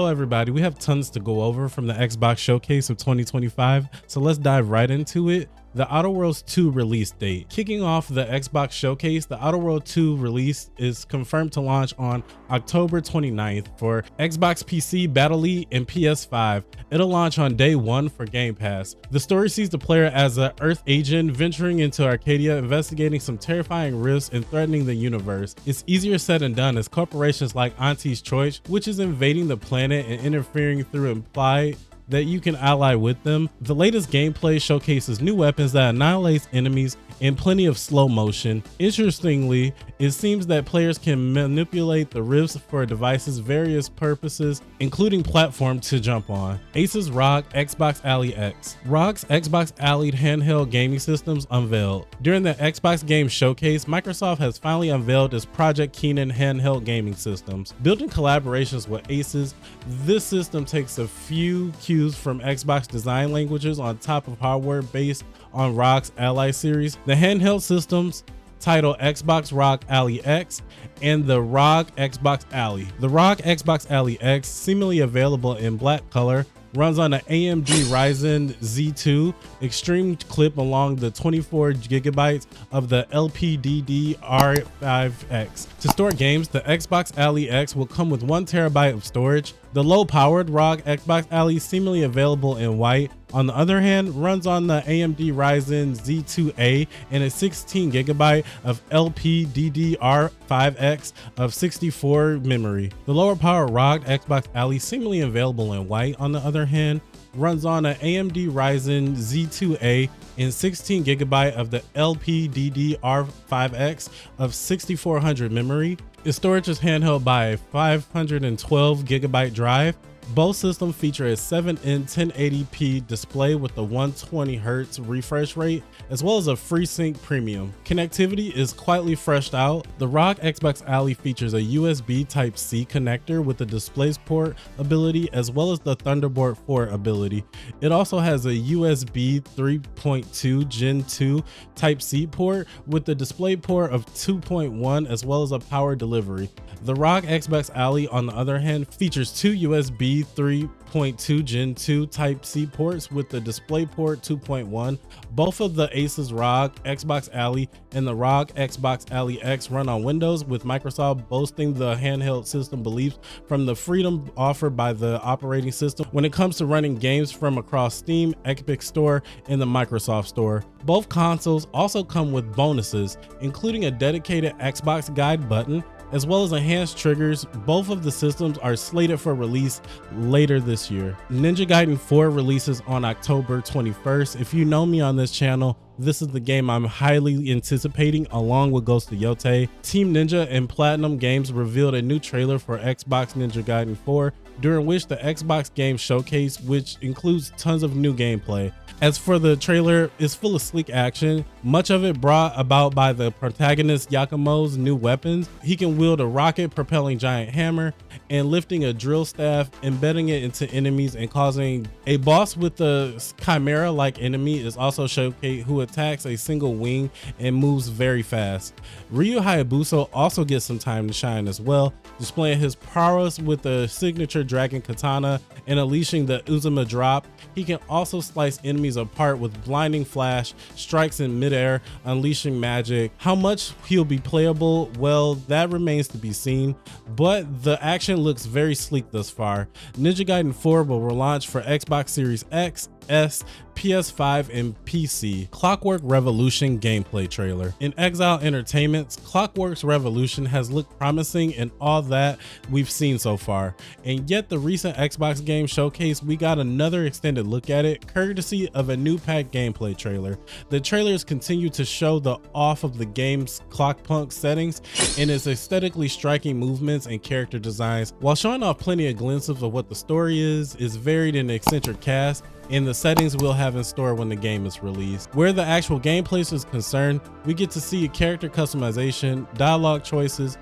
Hello everybody, we have tons to go over from the Xbox Showcase of 2025, so let's dive right into it. The Outer Worlds 2 release date. Kicking off the Xbox Showcase, the Outer Worlds 2 release is confirmed to launch on October 29th for Xbox PC, Battle Elite, and PS5. It'll launch on day one for Game Pass. The story sees the player as an Earth agent venturing into Arcadia, investigating some terrifying risks and threatening the universe. It's easier said than done as corporations like Auntie's Choice, which is invading the planet and interfering through implied that you can ally with them. The latest gameplay showcases new weapons that annihilate enemies and plenty of slow motion. Interestingly, it seems that players can manipulate the rifts for devices' various purposes, including platform to jump on. Asus ROG Xbox Alley X. ROG's Xbox Alley handheld gaming systems unveiled. During the Xbox Game Showcase, Microsoft has finally unveiled its Project Keenan handheld gaming systems. Built in collaborations with Asus, this system takes a few cues from Xbox design languages on top of hardware based on ROG's Ally series. The handheld systems titled Xbox ROG Alley X and the ROG Xbox Alley. The ROG Xbox Alley X, seemingly available in black color, runs on an AMD Ryzen Z2 Extreme clip along the 24 gigabytes of the LPDDR5X. To store games, the Xbox Alley X will come with 1 terabyte of storage. The low-powered ROG Xbox Alley, seemingly available in white, on the other hand, runs on the AMD Ryzen Z2A and a 16 gigabyte of LPDDR5X of 64 memory. The lower power ROG Xbox Alley, seemingly available in white, on the other hand, runs on an AMD Ryzen Z2A and 16 gigabyte of the LPDDR5X of 6400 memory. Its storage is handheld by a 512 gigabyte drive. Both systems feature a 7-inch 1080p display with a 120Hz refresh rate, as well as a FreeSync Premium. Connectivity is quietly fleshed out. The ROG Xbox Alley features a USB Type-C connector with the DisplayPort ability, as well as the Thunderbolt 4 ability. It also has a USB 3.2 Gen 2 Type-C port with the DisplayPort of 2.1, as well as a power delivery. The ROG Xbox Alley, on the other hand, features 2 USB 3.2 Gen 2 Type-C ports with the DisplayPort 2.1. Both of the Asus ROG Xbox Alley and the ROG Xbox Alley X run on Windows, with Microsoft boasting the handheld system beliefs from the freedom offered by the operating system when it comes to running games from across Steam, Epic Store, and the Microsoft Store. Both consoles also come with bonuses, including a dedicated Xbox Guide button, as well as enhanced triggers. Both of the systems are slated for release later this year. Ninja Gaiden 4 releases on October 21st. If you know me on this channel, this is the game I'm highly anticipating along with Ghost of Yotei. Team Ninja and Platinum Games revealed a new trailer for Xbox Ninja Gaiden 4, during which the Xbox Game Showcase, which includes tons of new gameplay. As for the trailer, it's full of sleek action, much of it brought about by the protagonist Yakumo's new weapons. He can wield a rocket-propelling giant hammer and lifting a drill staff, embedding it into enemies and causing a boss with a chimera-like enemy is also showcased, who attacks a single wing and moves very fast. Ryu Hayabusa also gets some time to shine as well, displaying his prowess with the signature dragon katana and unleashing the Uzuma drop. He can also slice enemies apart with blinding flash, strikes in midair, unleashing magic. How much he'll be playable, well, that remains to be seen, but the action looks very sleek thus far. Ninja Gaiden 4 will relaunch for Xbox Series X, S, PS5, and PC. Clockwork Revolution gameplay trailer. In Exile Entertainment's Clockwork Revolution has looked promising in all that we've seen so far, and yet the recent Xbox game showcase, we got another extended look at it, courtesy of a new pack gameplay trailer. The trailers continue to show the off of the game's clockpunk settings and its aesthetically striking movements and character designs, while showing off plenty of glimpses of what the story is varied and eccentric cast, and the settings we'll have in store when the game is released. Where the actual gameplay is concerned, we get to see character customization, dialogue choices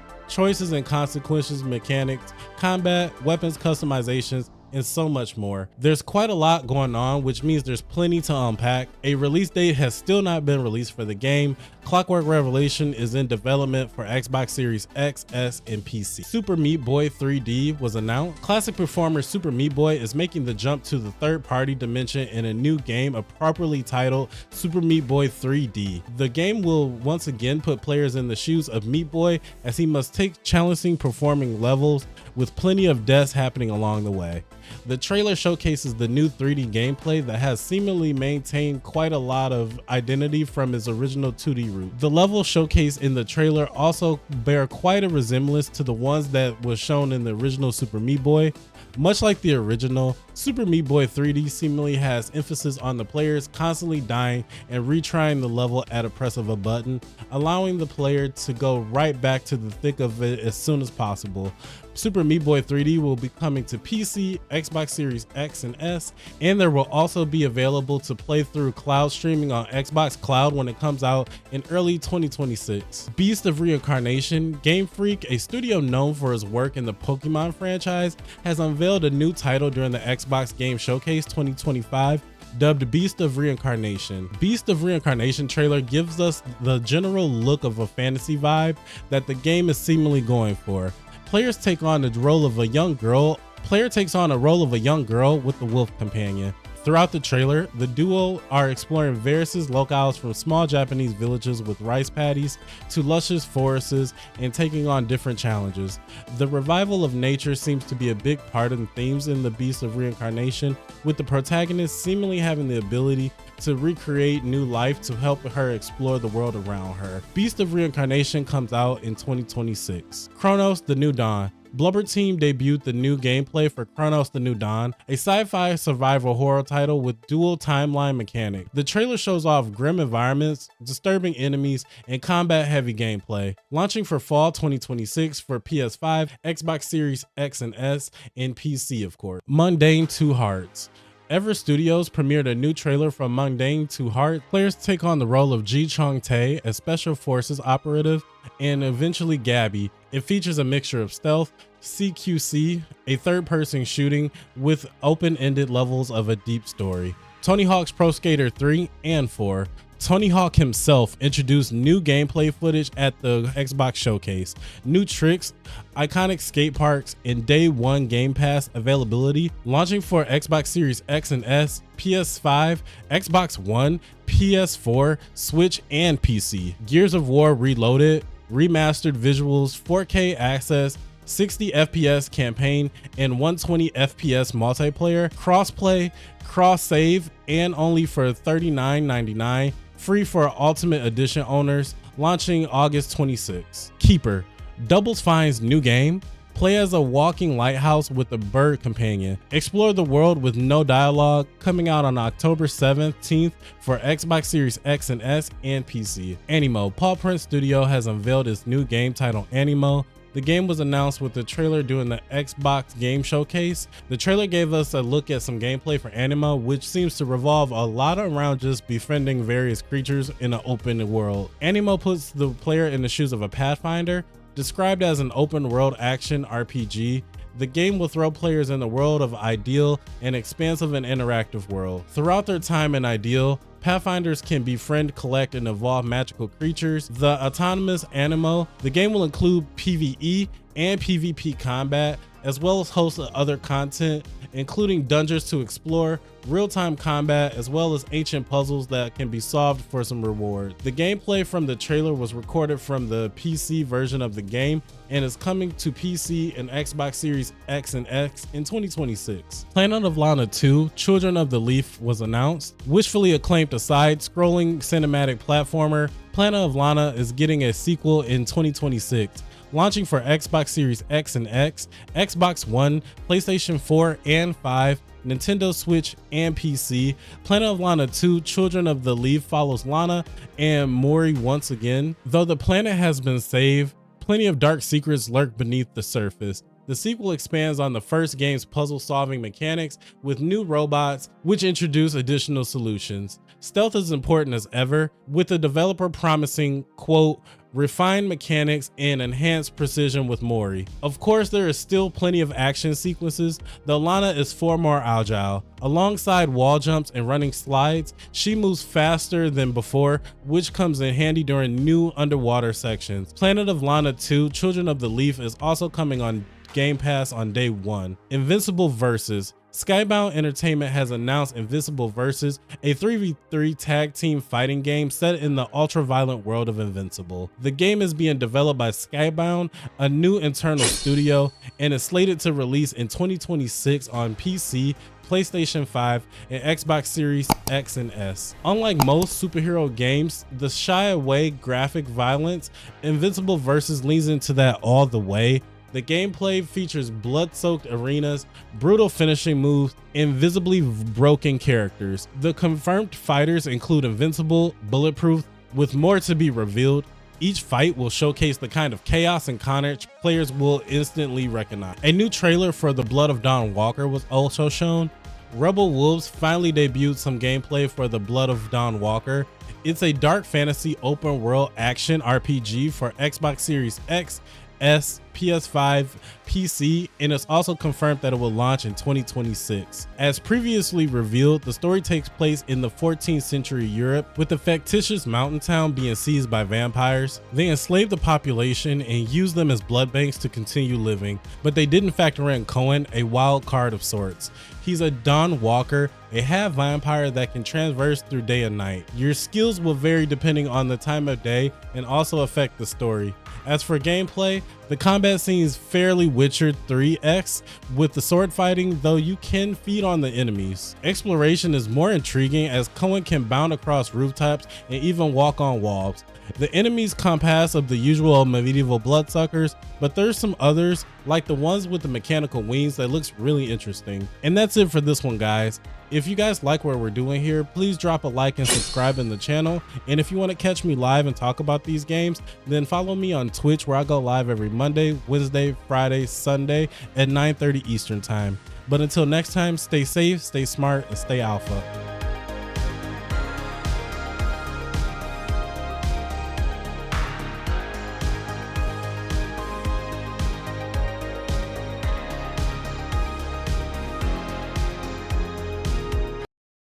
and consequences, mechanics, combat, weapons customizations, and so much more. There's quite a lot going on, which means there's plenty to unpack. A release date has still not been released for the game. Clockwork Revolution is in development for Xbox Series X, S, and PC. Super Meat Boy 3D was announced. Classic performer Super Meat Boy is making the jump to the third-party dimension in a new game appropriately titled Super Meat Boy 3D. The game will once again put players in the shoes of Meat Boy as he must take challenging performing levels with plenty of deaths happening along the way. The trailer showcases the new 3D gameplay that has seemingly maintained quite a lot of identity from its original 2D root. The levels showcased in the trailer also bear quite a resemblance to the ones that was shown in the original Super Meat Boy. Much like the original, Super Meat Boy 3D seemingly has emphasis on the players constantly dying and retrying the level at a press of a button, allowing the player to go right back to the thick of it as soon as possible. Super Meat Boy 3D will be coming to PC, Xbox Series X and S, and there will also be available to play through cloud streaming on Xbox Cloud when it comes out in early 2026. Beast of Reincarnation, Game Freak, a studio known for its work in the Pokemon franchise, has unveiled a new title during the Xbox Game Showcase 2025. Dubbed Beast of Reincarnation. Beast of Reincarnation trailer gives us the general look of a fantasy vibe that the game is seemingly going for. Player takes on a role of a young girl with the wolf companion. Throughout the trailer, the duo are exploring various locales from small Japanese villages with rice paddies to luscious forests and taking on different challenges. The revival of nature seems to be a big part of the themes in the Beast of Reincarnation, with the protagonist seemingly having the ability to recreate new life to help her explore the world around her. Beast of Reincarnation comes out in 2026. Kronos The New Dawn. Blubber Team debuted the new gameplay for Kronos The New Dawn, a sci-fi survival horror title with dual timeline mechanic. The trailer shows off grim environments, disturbing enemies, and combat-heavy gameplay. Launching for fall 2026 for PS5, Xbox Series X and S, and PC, of course. Mundane Two Hearts. Ever Studios premiered a new trailer from Mundane Two Hearts. Players take on the role of Ji Chong Tae, a special forces operative, and eventually Gabby. It features a mixture of stealth, CQC, a third-person shooting with open-ended levels of a deep story. Tony Hawk's Pro Skater 3 and 4. Tony Hawk himself introduced new gameplay footage at the Xbox Showcase. New tricks, iconic skate parks, and day one Game Pass availability. Launching for Xbox Series X and S, PS5, Xbox One, PS4, Switch, and PC. Gears of War Reloaded, remastered visuals, 4K access, 60 FPS campaign, and 120 FPS multiplayer, crossplay, cross-save, and only for $39.99. Free for Ultimate Edition owners, launching August 26. Keeper. Doubles finds new game. Play as a walking lighthouse with a bird companion. Explore the world with no dialogue, coming out on October 17th for Xbox Series X and S and PC. Animo. Paw Print Studio has unveiled its new game titled Animo. The game was announced with the trailer during the Xbox Game Showcase. The trailer gave us a look at some gameplay for Animo, which seems to revolve a lot around just befriending various creatures in an open world. Animo puts the player in the shoes of a Pathfinder. Described as an open world action RPG, the game will throw players in the world of Ideal, an expansive and interactive world. Throughout their time in Ideal, Pathfinders can befriend, collect, and evolve magical creatures. The autonomous Animo, the game will include PvE and PvP combat, as well as host of other content, including dungeons to explore, real-time combat, as well as ancient puzzles that can be solved for some reward. The gameplay from the trailer was recorded from the PC version of the game and is coming to PC and Xbox Series X and X in 2026. Planet of Lana 2, Children of the Leaf was announced. Wishfully acclaimed a side-scrolling cinematic platformer, Planet of Lana is getting a sequel in 2026. Launching for Xbox Series X and X, Xbox One, PlayStation 4 and 5, Nintendo Switch, and PC. Planet of Lana 2, Children of the Leaf follows Lana and Mori once again. Though the planet has been saved, plenty of dark secrets lurk beneath the surface. The sequel expands on the first game's puzzle-solving mechanics with new robots, which introduce additional solutions. Stealth is important as ever, with the developer promising, quote, refined mechanics and enhanced precision with Mori. Of course, there is still plenty of action sequences, though Lana is far more agile. Alongside wall jumps and running slides, she moves faster than before, which comes in handy during new underwater sections. Planet of Lana 2: Children of the Leaf is also coming on Game Pass on day 1. Invincible Versus. Skybound Entertainment has announced Invincible Versus, a 3v3 tag team fighting game set in the ultra-violent world of Invincible. The game is being developed by Skybound, a new internal studio, and is slated to release in 2026 on PC, PlayStation 5, and Xbox Series X and S. Unlike most superhero games that shy away graphic violence, Invincible Versus leans into that all the way. The gameplay features blood-soaked arenas, brutal finishing moves, and visibly broken characters. The confirmed fighters include Invincible, Bulletproof, with more to be revealed. Each fight will showcase the kind of chaos and carnage players will instantly recognize. A new trailer for The Blood of Dawn Walker was also shown. Rebel Wolves finally debuted some gameplay for The Blood of Dawn Walker. It's a dark fantasy open world action RPG for Xbox Series X, S, PS5, PC, and it's also confirmed that it will launch in 2026. As previously revealed, the story takes place in the 14th century Europe, with the fictitious mountain town being seized by vampires. They enslaved the population and used them as blood banks to continue living, but they didn't factor in Cohen, a wild card of sorts. He's a Dawn Walker, a half vampire that can traverse through day and night. Your skills will vary depending on the time of day and also affect the story. As for gameplay, the combat seems fairly Witcher 3-esque with the sword fighting, though you can feed on the enemies. Exploration is more intriguing as Cohen can bound across rooftops and even walk on walls. The enemies compass of the usual medieval bloodsuckers, but there's some others like the ones with the mechanical wings that looks really interesting. And that's it for this one, guys. If you guys like what we're doing here, please drop a like and subscribe in the channel. And if you want to catch me live and talk about these games, then follow me on Twitch, where I go live every Monday, Wednesday, Friday, Sunday at 9:30 Eastern time. But until next time, stay safe, stay smart, and stay alpha.